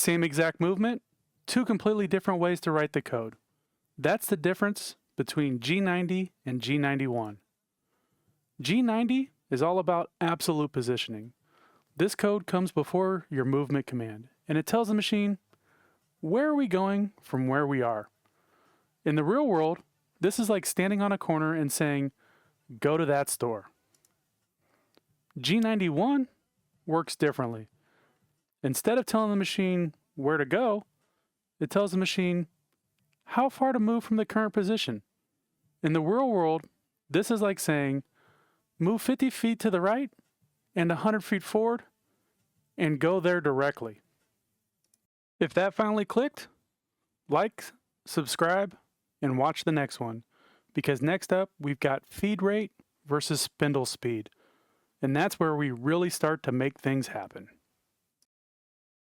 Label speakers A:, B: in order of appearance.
A: Same exact movement, two completely different ways to write the code. That's the difference between G90 and G91. G90 is all about absolute positioning. This code comes before your movement command, and it tells the machine, where are we going from where we are? In the real world, this is like standing on a corner and saying, go to that store. G91 works differently. Instead of telling the machine where to go, it tells the machine how far to move from the current position. In the real world, this is like saying, move 50 feet to the right and 100 feet forward and go there directly. If that finally clicked, like, subscribe, and watch the next one, because next up we've got feed rate versus spindle speed, and that's where we really start to make things happen.